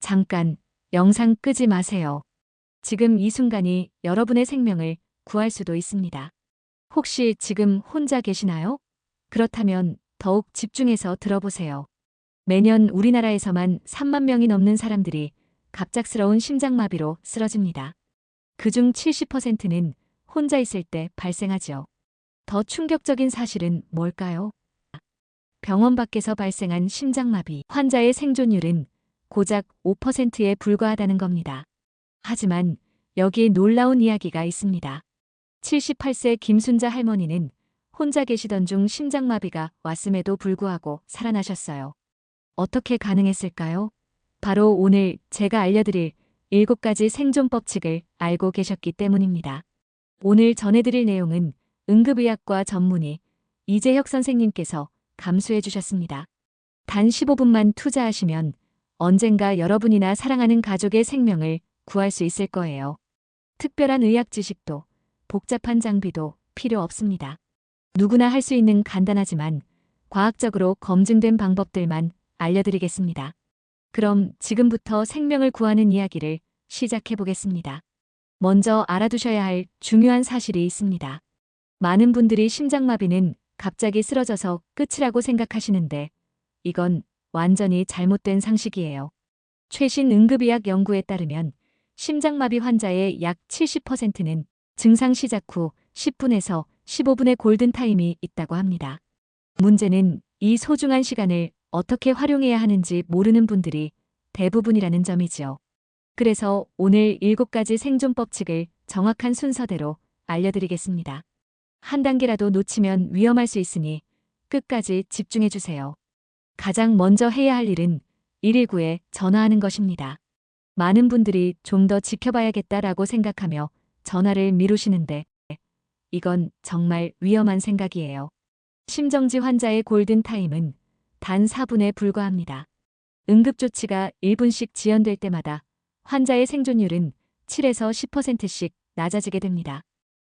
잠깐, 영상 끄지 마세요. 지금 이 순간이 여러분의 생명을 구할 수도 있습니다. 혹시 지금 혼자 계시나요? 그렇다면 더욱 집중해서 들어보세요. 매년 우리나라에서만 3만 명이 넘는 사람들이 갑작스러운 심장마비로 쓰러집니다. 그중 70%는 혼자 있을 때 발생하죠. 더 충격적인 사실은 뭘까요? 병원 밖에서 발생한 심장마비 환자의 생존율은 고작 5%에 불과하다는 겁니다. 하지만 여기에 놀라운 이야기가 있습니다. 78세 김순자 할머니는 혼자 계시던 중 심장마비가 왔음에도 불구하고 살아나셨어요. 어떻게 가능했을까요? 바로 오늘 제가 알려드릴 7가지 생존 법칙을 알고 계셨기 때문입니다. 오늘 전해드릴 내용은 응급의학과 전문의 이재혁 선생님께서 감수해 주셨습니다. 단 15분만 투자하시면 언젠가 여러분이나 사랑하는 가족의 생명을 구할 수 있을 거예요. 특별한 의학 지식도 복잡한 장비도 필요 없습니다. 누구나 할 수 있는 간단하지만 과학적으로 검증된 방법들만 알려드리겠습니다. 그럼 지금부터 생명을 구하는 이야기를 시작해 보겠습니다. 먼저 알아두셔야 할 중요한 사실이 있습니다. 많은 분들이 심장마비는 갑자기 쓰러져서 끝이라고 생각하시는데 이건 완전히 잘못된 상식이에요. 최신 응급의학 연구에 따르면 심장마비 환자의 약 70%는 증상 시작 후 10분에서 15분의 골든타임이 있다고 합니다. 문제는 이 소중한 시간을 어떻게 활용해야 하는지 모르는 분들이 대부분이라는 점이지요. 그래서 오늘 7가지 생존 법칙을 정확한 순서대로 알려드리겠습니다. 한 단계라도 놓치면 위험할 수 있으니 끝까지 집중해 주세요. 가장 먼저 해야 할 일은 119에 전화하는 것입니다. 많은 분들이 좀 더 지켜봐야겠다라고 생각하며 전화를 미루시는데 이건 정말 위험한 생각이에요. 심정지 환자의 골든타임은 단 4분에 불과합니다. 응급조치가 1분씩 지연될 때마다 환자의 생존율은 7에서 10%씩 낮아지게 됩니다.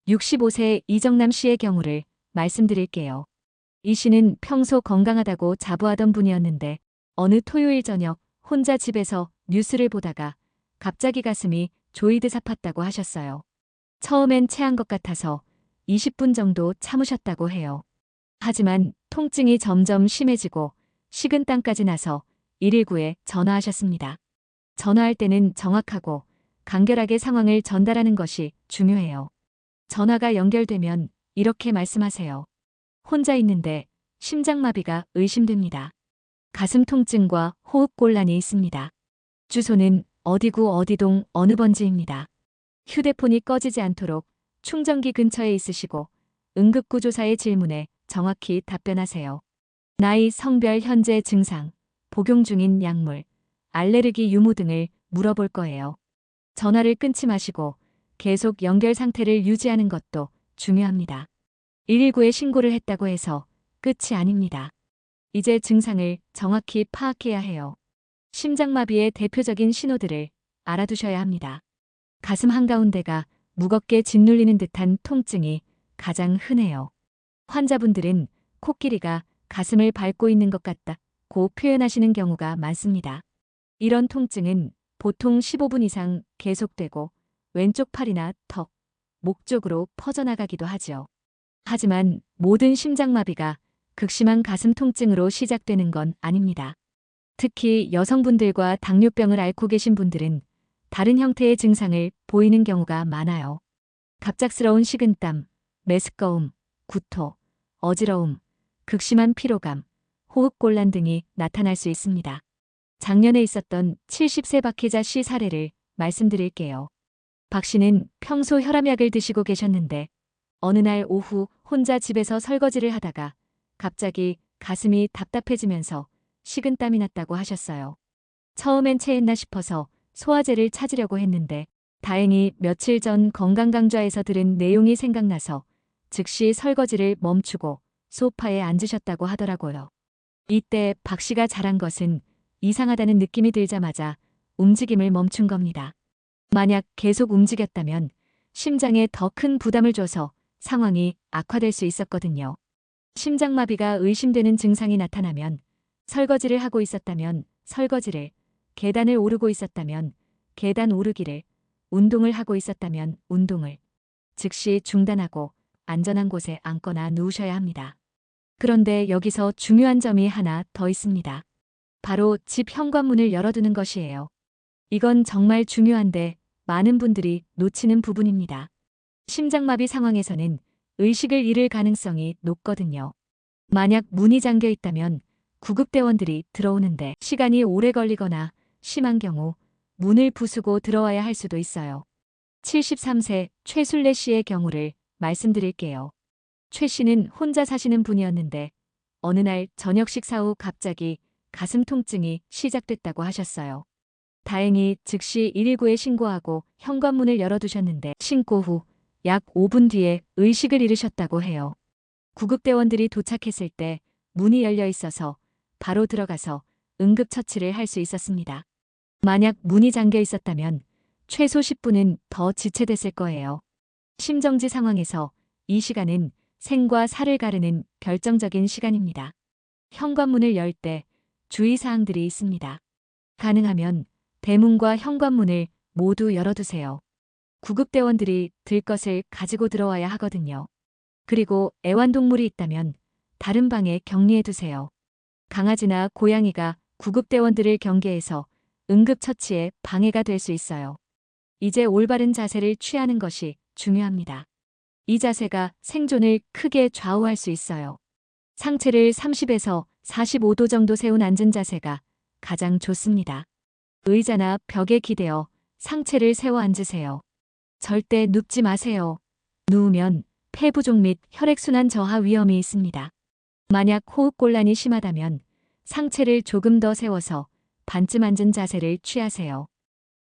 65세 이정남 씨의 경우를 말씀드릴게요. 이 씨는 평소 건강하다고 자부하던 분이었는데 어느 토요일 저녁 혼자 집에서 뉴스를 보다가 갑자기 가슴이 조이듯 아팠다고 하셨어요. 처음엔 체한 것 같아서 20분 정도 참으셨다고 해요. 하지만 통증이 점점 심해지고 식은땀까지 나서 119에 전화하셨습니다. 전화할 때는 정확하고 간결하게 상황을 전달하는 것이 중요해요. 전화가 연결되면 이렇게 말씀하세요. 혼자 있는데 심장마비가 의심됩니다. 가슴 통증과 호흡곤란이 있습니다. 주소는 어디구 어디동 어느 번지입니다. 휴대폰이 꺼지지 않도록 충전기 근처에 있으시고 응급구조사의 질문에 정확히 답변하세요. 나이, 성별, 현재 증상, 복용 중인 약물, 알레르기 유무 등을 물어볼 거예요. 전화를 끊지 마시고 계속 연결 상태를 유지하는 것도 중요합니다. 119에 신고를 했다고 해서 끝이 아닙니다. 이제 증상을 정확히 파악해야 해요. 심장마비의 대표적인 신호들을 알아두셔야 합니다. 가슴 한가운데가 무겁게 짓눌리는 듯한 통증이 가장 흔해요. 환자분들은 코끼리가 가슴을 밟고 있는 것 같다고 표현하시는 경우가 많습니다. 이런 통증은 보통 15분 이상 계속되고 왼쪽 팔이나 턱, 목 쪽으로 퍼져나가기도 하죠. 하지만 모든 심장마비가 극심한 가슴 통증으로 시작되는 건 아닙니다. 특히 여성분들과 당뇨병을 앓고 계신 분들은 다른 형태의 증상을 보이는 경우가 많아요. 갑작스러운 식은땀, 메스꺼움, 구토, 어지러움, 극심한 피로감, 호흡곤란 등이 나타날 수 있습니다. 작년에 있었던 70세 박희자 씨 사례를 말씀드릴게요. 박 씨는 평소 혈압약을 드시고 계셨는데 어느 날 오후 혼자 집에서 설거지를 하다가 갑자기 가슴이 답답해지면서 식은땀이 났다고 하셨어요. 처음엔 체했나 싶어서 소화제를 찾으려고 했는데 다행히 며칠 전 건강강좌에서 들은 내용이 생각나서 즉시 설거지를 멈추고 소파에 앉으셨다고 하더라고요. 이때 박 씨가 잘한 것은 이상하다는 느낌이 들자마자 움직임을 멈춘 겁니다. 만약 계속 움직였다면 심장에 더 큰 부담을 줘서 상황이 악화될 수 있었거든요. 심장마비가 의심되는 증상이 나타나면 설거지를 하고 있었다면 설거지를, 계단을 오르고 있었다면 계단 오르기를, 운동을 하고 있었다면 운동을 즉시 중단하고 안전한 곳에 앉거나 누우셔야 합니다. 그런데 여기서 중요한 점이 하나 더 있습니다. 바로 집 현관문을 열어두는 것이에요. 이건 정말 중요한데 많은 분들이 놓치는 부분입니다. 심장마비 상황에서는 의식을 잃을 가능성이 높거든요. 만약 문이 잠겨 있다면 구급대원들이 들어오는데 시간이 오래 걸리거나 심한 경우 문을 부수고 들어와야 할 수도 있어요. 73세 최술래 씨의 경우를 말씀드릴게요. 최 씨는 혼자 사시는 분이었는데 어느 날 저녁 식사 후 갑자기 가슴 통증이 시작됐다고 하셨어요. 다행히 즉시 119에 신고하고 현관문을 열어두셨는데 신고 후 약 5분 뒤에 의식을 잃으셨다고 해요. 구급대원들이 도착했을 때 문이 열려 있어서 바로 들어가서 응급처치를 할 수 있었습니다. 만약 문이 잠겨 있었다면 최소 10분은 더 지체됐을 거예요. 심정지 상황에서 이 시간은 생과 사를 가르는 결정적인 시간입니다. 현관문을 열 때 주의사항들이 있습니다. 가능하면 대문과 현관문을 모두 열어두세요. 구급대원들이 들 것을 가지고 들어와야 하거든요. 그리고 애완동물이 있다면 다른 방에 격리해두세요. 강아지나 고양이가 구급대원들을 경계해서 응급처치에 방해가 될 수 있어요. 이제 올바른 자세를 취하는 것이 중요합니다. 이 자세가 생존을 크게 좌우할 수 있어요. 상체를 30에서 45도 정도 세운 앉은 자세가 가장 좋습니다. 의자나 벽에 기대어 상체를 세워 앉으세요. 절대 눕지 마세요. 누우면 폐부종 및 혈액순환 저하 위험이 있습니다. 만약 호흡곤란이 심하다면 상체를 조금 더 세워서 반쯤 앉은 자세를 취하세요.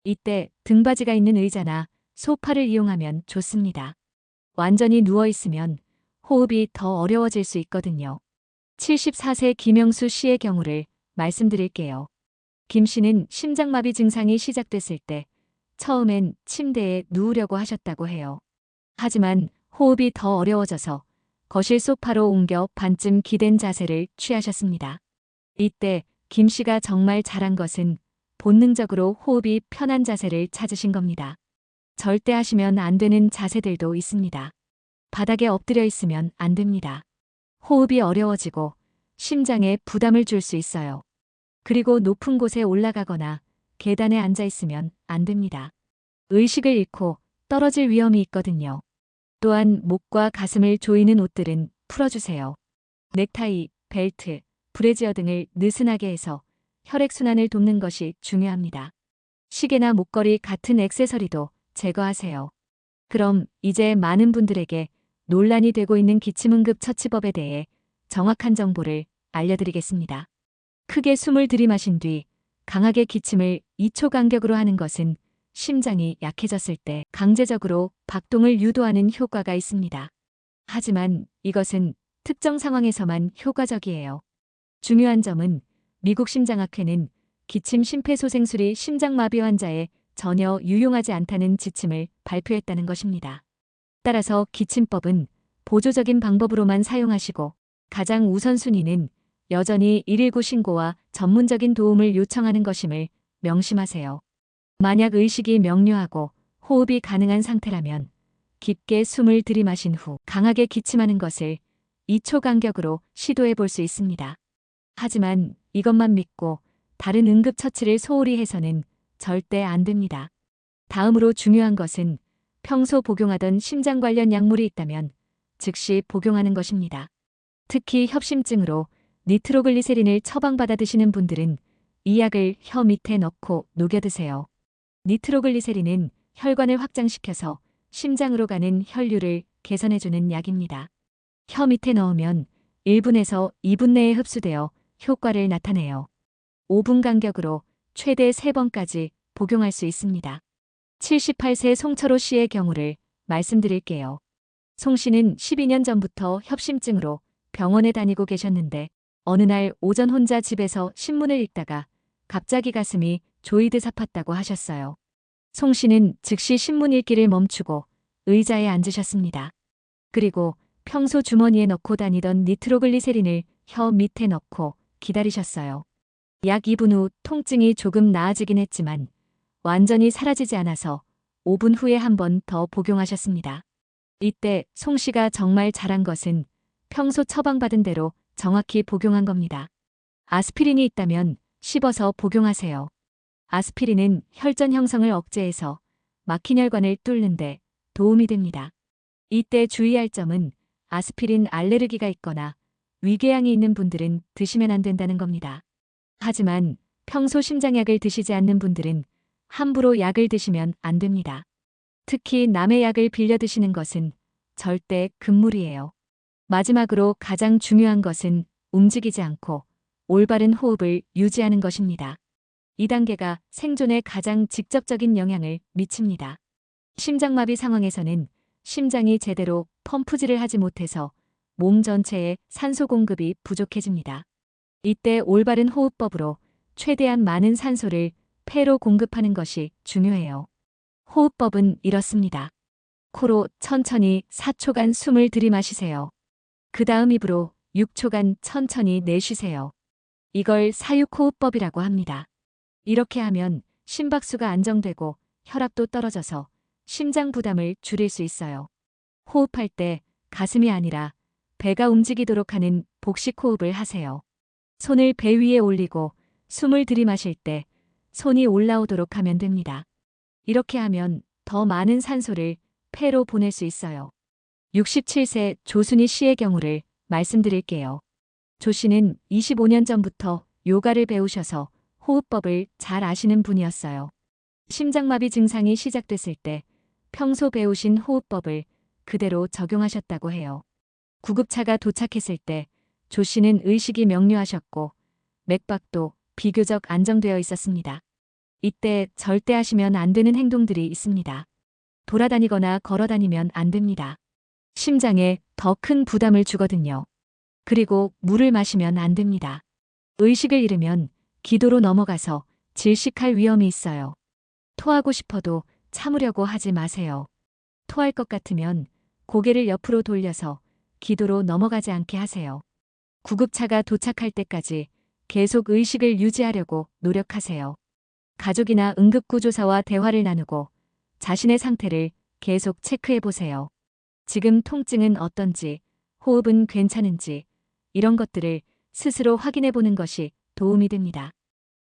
이때 등받이가 있는 의자나 소파를 이용하면 좋습니다. 완전히 누워 있으면 호흡이 더 어려워질 수 있거든요. 74세 김영수 씨의 경우를 말씀드릴게요. 김 씨는 심장마비 증상이 시작됐을 때 처음엔 침대에 누우려고 하셨다고 해요. 하지만 호흡이 더 어려워져서 거실 소파로 옮겨 반쯤 기댄 자세를 취하셨습니다. 이때 김 씨가 정말 잘한 것은 본능적으로 호흡이 편한 자세를 찾으신 겁니다. 절대 하시면 안 되는 자세들도 있습니다. 바닥에 엎드려 있으면 안 됩니다. 호흡이 어려워지고 심장에 부담을 줄 수 있어요. 그리고 높은 곳에 올라가거나 계단에 앉아 있으면 안 됩니다. 의식을 잃고 떨어질 위험이 있거든요. 또한 목과 가슴을 조이는 옷들은 풀어주세요. 넥타이, 벨트, 브래지어 등을 느슨하게 해서 혈액순환을 돕는 것이 중요합니다. 시계나 목걸이 같은 액세서리도 제거하세요. 그럼 이제 많은 분들에게 논란이 되고 있는 기침응급처치법에 대해 정확한 정보를 알려드리겠습니다. 크게 숨을 들이마신 뒤 강하게 기침을 2초 간격으로 하는 것은 심장이 약해졌을 때 강제적으로 박동을 유도하는 효과가 있습니다. 하지만 이것은 특정 상황에서만 효과적이에요. 중요한 점은 미국 심장학회는 기침 심폐소생술이 심장마비 환자에 전혀 유용하지 않다는 지침을 발표했다는 것입니다. 따라서 기침법은 보조적인 방법으로만 사용하시고 가장 우선순위는 여전히 119 신고와 전문적인 도움을 요청하는 것임을 명심하세요. 만약 의식이 명료하고 호흡이 가능한 상태라면 깊게 숨을 들이마신 후 강하게 기침하는 것을 2초 간격으로 시도해 볼 수 있습니다. 하지만 이것만 믿고 다른 응급처치를 소홀히 해서는 절대 안 됩니다. 다음으로 중요한 것은 평소 복용하던 심장 관련 약물이 있다면 즉시 복용하는 것입니다. 특히 협심증으로 니트로글리세린을 처방받아 드시는 분들은 이 약을 혀 밑에 넣고 녹여 드세요. 니트로글리세린은 혈관을 확장시켜서 심장으로 가는 혈류를 개선해주는 약입니다. 혀 밑에 넣으면 1분에서 2분 내에 흡수되어 효과를 나타내요. 5분 간격으로 최대 3번까지 복용할 수 있습니다. 78세 송철호 씨의 경우를 말씀드릴게요. 송 씨는 12년 전부터 협심증으로 병원에 다니고 계셨는데 어느 날 오전 혼자 집에서 신문을 읽다가 갑자기 가슴이 조이듯 아팠다고 하셨어요. 송 씨는 즉시 신문 읽기를 멈추고 의자에 앉으셨습니다. 그리고 평소 주머니에 넣고 다니던 니트로글리세린을 혀 밑에 넣고 기다리셨어요. 약 2분 후 통증이 조금 나아지긴 했지만 완전히 사라지지 않아서 5분 후에 한 번 더 복용하셨습니다. 이때 송 씨가 정말 잘한 것은 평소 처방받은 대로 정확히 복용한 겁니다. 아스피린이 있다면 씹어서 복용하세요. 아스피린은 혈전 형성을 억제해서 막힌 혈관을 뚫는데 도움이 됩니다. 이때 주의할 점은 아스피린 알레르기가 있거나 위궤양이 있는 분들은 드시면 안 된다는 겁니다. 하지만 평소 심장약을 드시지 않는 분들은 함부로 약을 드시면 안 됩니다. 특히 남의 약을 빌려 드시는 것은 절대 금물이에요. 마지막으로 가장 중요한 것은 움직이지 않고 올바른 호흡을 유지하는 것입니다. 이 단계가 생존에 가장 직접적인 영향을 미칩니다. 심장마비 상황에서는 심장이 제대로 펌프질을 하지 못해서 몸 전체에 산소 공급이 부족해집니다. 이때 올바른 호흡법으로 최대한 많은 산소를 폐로 공급하는 것이 중요해요. 호흡법은 이렇습니다. 코로 천천히 4초간 숨을 들이마시세요. 그 다음 입으로 6초간 천천히 내쉬세요. 이걸 사육호흡법이라고 합니다. 이렇게 하면 심박수가 안정되고 혈압도 떨어져서 심장 부담을 줄일 수 있어요. 호흡할 때 가슴이 아니라 배가 움직이도록 하는 복식 호흡을 하세요. 손을 배 위에 올리고 숨을 들이마실 때 손이 올라오도록 하면 됩니다. 이렇게 하면 더 많은 산소를 폐로 보낼 수 있어요. 67세 조순희 씨의 경우를 말씀드릴게요. 조 씨는 25년 전부터 요가를 배우셔서 호흡법을 잘 아시는 분이었어요. 심장마비 증상이 시작됐을 때 평소 배우신 호흡법을 그대로 적용하셨다고 해요. 구급차가 도착했을 때 조 씨는 의식이 명료하셨고 맥박도 비교적 안정되어 있었습니다. 이때 절대 하시면 안 되는 행동들이 있습니다. 돌아다니거나 걸어다니면 안 됩니다. 심장에 더 큰 부담을 주거든요. 그리고 물을 마시면 안 됩니다. 의식을 잃으면 기도로 넘어가서 질식할 위험이 있어요. 토하고 싶어도 참으려고 하지 마세요. 토할 것 같으면 고개를 옆으로 돌려서 기도로 넘어가지 않게 하세요. 구급차가 도착할 때까지 계속 의식을 유지하려고 노력하세요. 가족이나 응급구조사와 대화를 나누고 자신의 상태를 계속 체크해 보세요. 지금 통증은 어떤지, 호흡은 괜찮은지, 이런 것들을 스스로 확인해 보는 것이 도움이 됩니다.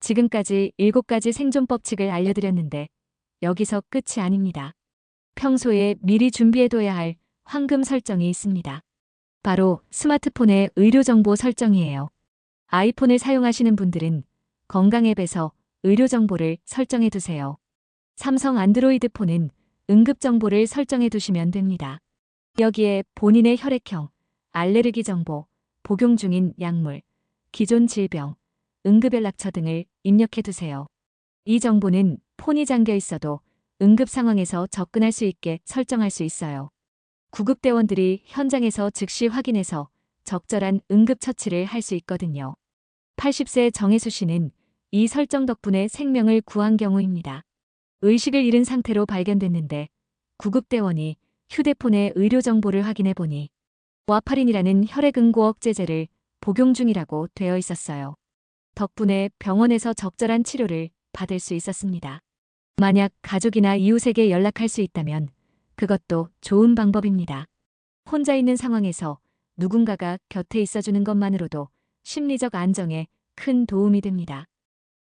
지금까지 7가지 생존 법칙을 알려드렸는데 여기서 끝이 아닙니다. 평소에 미리 준비해둬야 할 황금 설정이 있습니다. 바로 스마트폰의 의료정보 설정이에요. 아이폰을 사용하시는 분들은 건강 앱에서 의료정보를 설정해 두세요. 삼성 안드로이드 폰은 응급정보를 설정해 두시면 됩니다. 여기에 본인의 혈액형, 알레르기 정보, 복용 중인 약물, 기존 질병, 응급연락처 등을 입력해 두세요. 이 정보는 폰이 잠겨 있어도 응급 상황에서 접근할 수 있게 설정할 수 있어요. 구급대원들이 현장에서 즉시 확인해서 적절한 응급처치를 할 수 있거든요. 80세 정혜수 씨는 이 설정 덕분에 생명을 구한 경우입니다. 의식을 잃은 상태로 발견됐는데 구급대원이 휴대폰의 의료정보를 확인해 보니 와파린이라는 혈액응고 억제제를 복용 중이라고 되어 있었어요. 덕분에 병원에서 적절한 치료를 받을 수 있었습니다. 만약 가족이나 이웃에게 연락할 수 있다면 그것도 좋은 방법입니다. 혼자 있는 상황에서 누군가가 곁에 있어주는 것만으로도 심리적 안정에 큰 도움이 됩니다.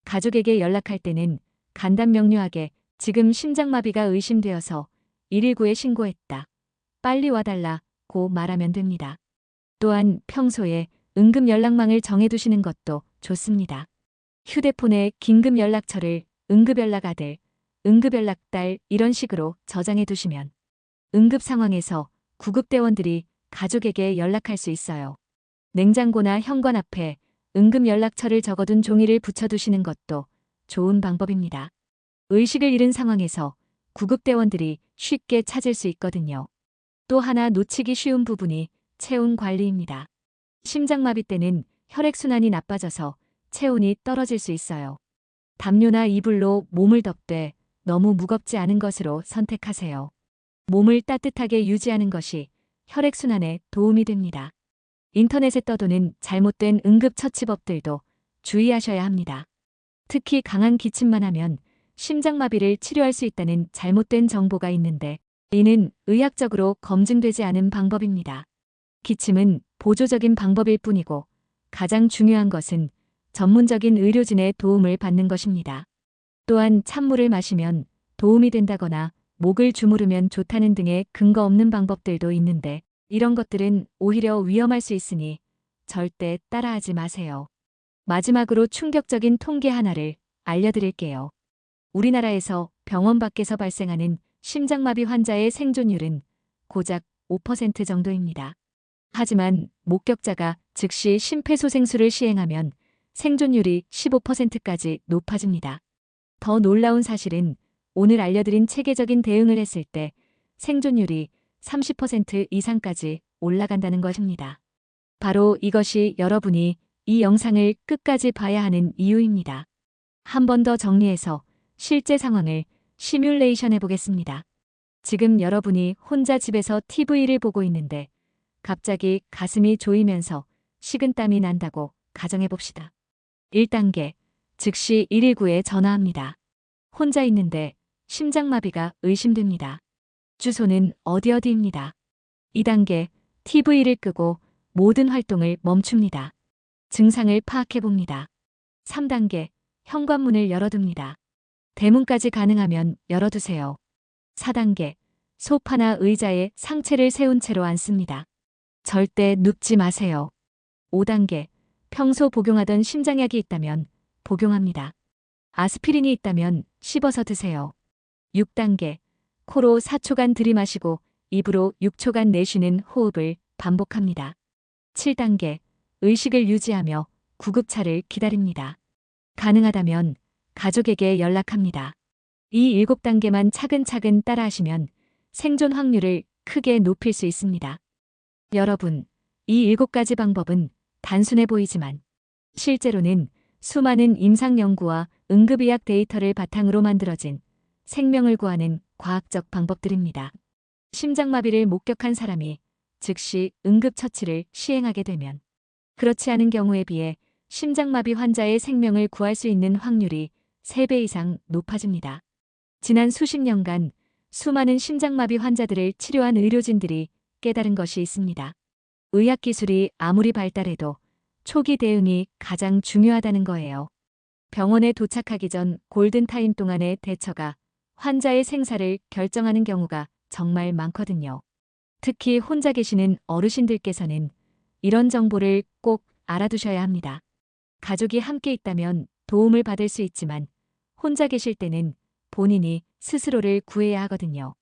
가족에게 연락할 때는 간단 명료하게 지금 심장마비가 의심되어서 119에 신고했다. 빨리 와달라고 말하면 됩니다. 또한 평소에 응급 연락망을 정해두시는 것도 좋습니다. 휴대폰에 긴급 연락처를 응급연락 아들, 응급연락 딸 이런 식으로 저장해 두시면 응급 상황에서 구급대원들이 가족에게 연락할 수 있어요. 냉장고나 현관 앞에 응급 연락처를 적어둔 종이를 붙여두시는 것도 좋은 방법입니다. 의식을 잃은 상황에서 구급대원들이 쉽게 찾을 수 있거든요. 또 하나 놓치기 쉬운 부분이 체온 관리입니다. 심장마비 때는 혈액순환이 나빠져서 체온이 떨어질 수 있어요. 담요나 이불로 몸을 덮되 너무 무겁지 않은 것으로 선택하세요. 몸을 따뜻하게 유지하는 것이 혈액순환에 도움이 됩니다. 인터넷에 떠도는 잘못된 응급처치법들도 주의하셔야 합니다. 특히 강한 기침만 하면 심장마비를 치료할 수 있다는 잘못된 정보가 있는데 이는 의학적으로 검증되지 않은 방법입니다. 기침은 보조적인 방법일 뿐이고 가장 중요한 것은 전문적인 의료진의 도움을 받는 것입니다. 또한 찬물을 마시면 도움이 된다거나 목을 주무르면 좋다는 등의 근거 없는 방법들도 있는데 이런 것들은 오히려 위험할 수 있으니 절대 따라하지 마세요. 마지막으로 충격적인 통계 하나를 알려드릴게요. 우리나라에서 병원 밖에서 발생하는 심장마비 환자의 생존율은 고작 5% 정도입니다. 하지만 목격자가 즉시 심폐소생술을 시행하면 생존율이 15%까지 높아집니다. 더 놀라운 사실은 오늘 알려드린 체계적인 대응을 했을 때 생존율이 30% 이상까지 올라간다는 것입니다. 바로 이것이 여러분이 이 영상을 끝까지 봐야 하는 이유입니다. 한 번 더 정리해서 실제 상황을 시뮬레이션 해보겠습니다. 지금 여러분이 혼자 집에서 TV를 보고 있는데 갑자기 가슴이 조이면서 식은땀이 난다고 가정해봅시다. 1단계, 즉시 119에 전화합니다. 혼자 있는데 심장마비가 의심됩니다. 주소는 어디입니다. 2단계, TV를 끄고 모든 활동을 멈춥니다. 증상을 파악해봅니다. 3단계, 현관문을 열어둡니다. 대문까지 가능하면 열어두세요. 4단계, 소파나 의자에 상체를 세운 채로 앉습니다. 절대 눕지 마세요. 5단계, 평소 복용하던 심장약이 있다면 복용합니다. 아스피린이 있다면 씹어서 드세요. 6단계, 코로 4초간 들이마시고 입으로 6초간 내쉬는 호흡을 반복합니다. 7단계, 의식을 유지하며 구급차를 기다립니다. 가능하다면 가족에게 연락합니다. 이 7단계만 차근차근 따라하시면 생존 확률을 크게 높일 수 있습니다. 여러분, 이 7가지 방법은 단순해 보이지만 실제로는 수많은 임상 연구와 응급의학 데이터를 바탕으로 만들어진 생명을 구하는 과학적 방법들입니다. 심장마비를 목격한 사람이 즉시 응급처치를 시행하게 되면 그렇지 않은 경우에 비해 심장마비 환자의 생명을 구할 수 있는 확률이 3배 이상 높아집니다. 지난 수십 년간 수많은 심장마비 환자들을 치료한 의료진들이 깨달은 것이 있습니다. 의학기술이 아무리 발달해도 초기 대응이 가장 중요하다는 거예요. 병원에 도착하기 전 골든타임 동안의 대처가 환자의 생사를 결정하는 경우가 정말 많거든요. 특히 혼자 계시는 어르신들께서는 이런 정보를 꼭 알아두셔야 합니다. 가족이 함께 있다면 도움을 받을 수 있지만 혼자 계실 때는 본인이 스스로를 구해야 하거든요.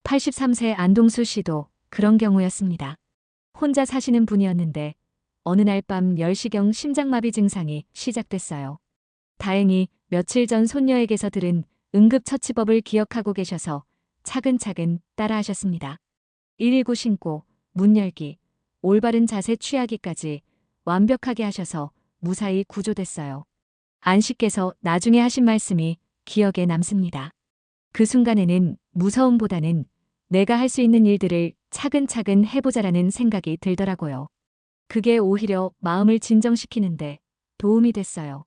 83세 안동수 씨도 그런 경우였습니다. 혼자 사시는 분이었는데 어느 날 밤 10시경 심장마비 증상이 시작됐어요. 다행히 며칠 전 손녀에게서 들은 응급처치법을 기억하고 계셔서 차근차근 따라하셨습니다. 119 신고, 문 열기, 올바른 자세 취하기까지 완벽하게 하셔서 무사히 구조됐어요. 안씨께서 나중에 하신 말씀이 기억에 남습니다. 그 순간에는 무서움보다는 내가 할 수 있는 일들을 차근차근 해보자라는 생각이 들더라고요. 그게 오히려 마음을 진정시키는데 도움이 됐어요.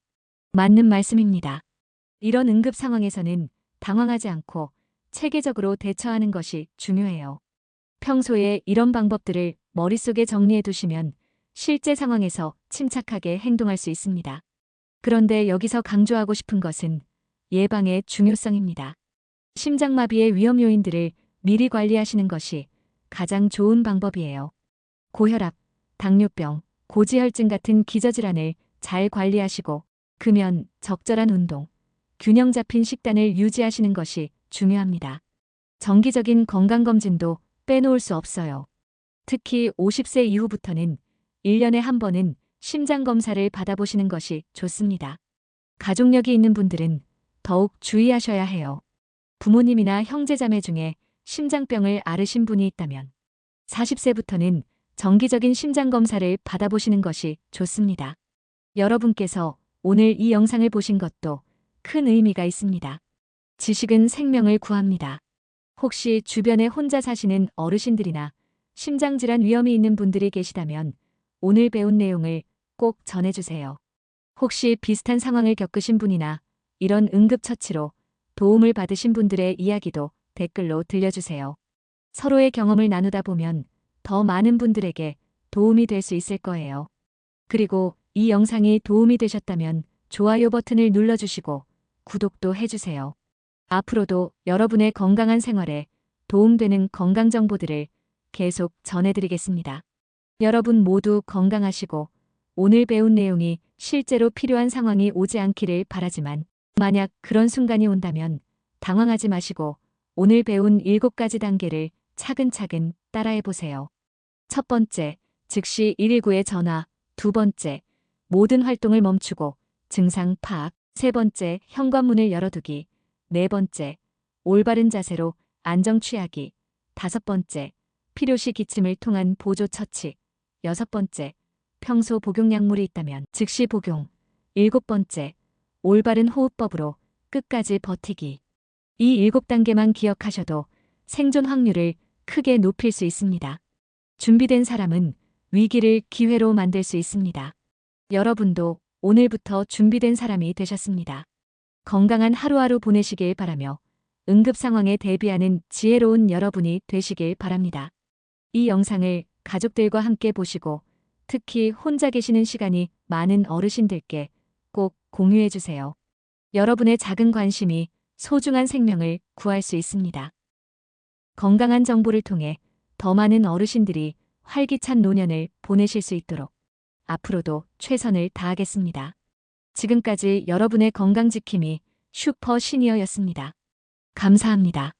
맞는 말씀입니다. 이런 응급 상황에서는 당황하지 않고 체계적으로 대처하는 것이 중요해요. 평소에 이런 방법들을 머릿속에 정리해 두시면 실제 상황에서 침착하게 행동할 수 있습니다. 그런데 여기서 강조하고 싶은 것은 예방의 중요성입니다. 심장마비의 위험 요인들을 미리 관리하시는 것이 가장 좋은 방법이에요. 고혈압, 당뇨병, 고지혈증 같은 기저질환을 잘 관리하시고 금연, 적절한 운동, 균형 잡힌 식단을 유지하시는 것이 중요합니다. 정기적인 건강검진도 빼놓을 수 없어요. 특히 50세 이후부터는 1년에 한 번은 심장검사를 받아보시는 것이 좋습니다. 가족력이 있는 분들은 더욱 주의하셔야 해요. 부모님이나 형제자매 중에 심장병을 앓으신 분이 있다면 40세부터는 정기적인 심장검사를 받아보시는 것이 좋습니다. 여러분께서 오늘 이 영상을 보신 것도 큰 의미가 있습니다. 지식은 생명을 구합니다. 혹시 주변에 혼자 사시는 어르신들이나 심장질환 위험이 있는 분들이 계시다면 오늘 배운 내용을 꼭 전해주세요. 혹시 비슷한 상황을 겪으신 분이나 이런 응급처치로 도움을 받으신 분들의 이야기도 댓글로 들려주세요. 서로의 경험을 나누다 보면 더 많은 분들에게 도움이 될 수 있을 거예요. 그리고 이 영상이 도움이 되셨다면 좋아요 버튼을 눌러주시고 구독도 해주세요. 앞으로도 여러분의 건강한 생활에 도움되는 건강 정보들을 계속 전해드리겠습니다. 여러분 모두 건강하시고 오늘 배운 내용이 실제로 필요한 상황이 오지 않기를 바라지만 만약 그런 순간이 온다면 당황하지 마시고 오늘 배운 7가지 단계를 차근차근 따라해 보세요. 첫 번째, 즉시 119에 전화. 두 번째, 모든 활동을 멈추고 증상 파악. 세 번째, 현관문을 열어두기. 네 번째, 올바른 자세로 안정 취하기. 다섯 번째, 필요시 기침을 통한 보조 처치. 여섯 번째, 평소 복용약물이 있다면 즉시 복용. 일곱 번째, 올바른 호흡법으로 끝까지 버티기. 이 7단계만 기억하셔도 생존 확률을 크게 높일 수 있습니다. 준비된 사람은 위기를 기회로 만들 수 있습니다. 여러분도 오늘부터 준비된 사람이 되셨습니다. 건강한 하루하루 보내시길 바라며 응급 상황에 대비하는 지혜로운 여러분이 되시길 바랍니다. 이 영상을 가족들과 함께 보시고 특히 혼자 계시는 시간이 많은 어르신들께 꼭 공유해 주세요. 여러분의 작은 관심이 소중한 생명을 구할 수 있습니다. 건강한 정보를 통해 더 많은 어르신들이 활기찬 노년을 보내실 수 있도록 앞으로도 최선을 다하겠습니다. 지금까지 여러분의 건강 지킴이 슈퍼 시니어였습니다. 감사합니다.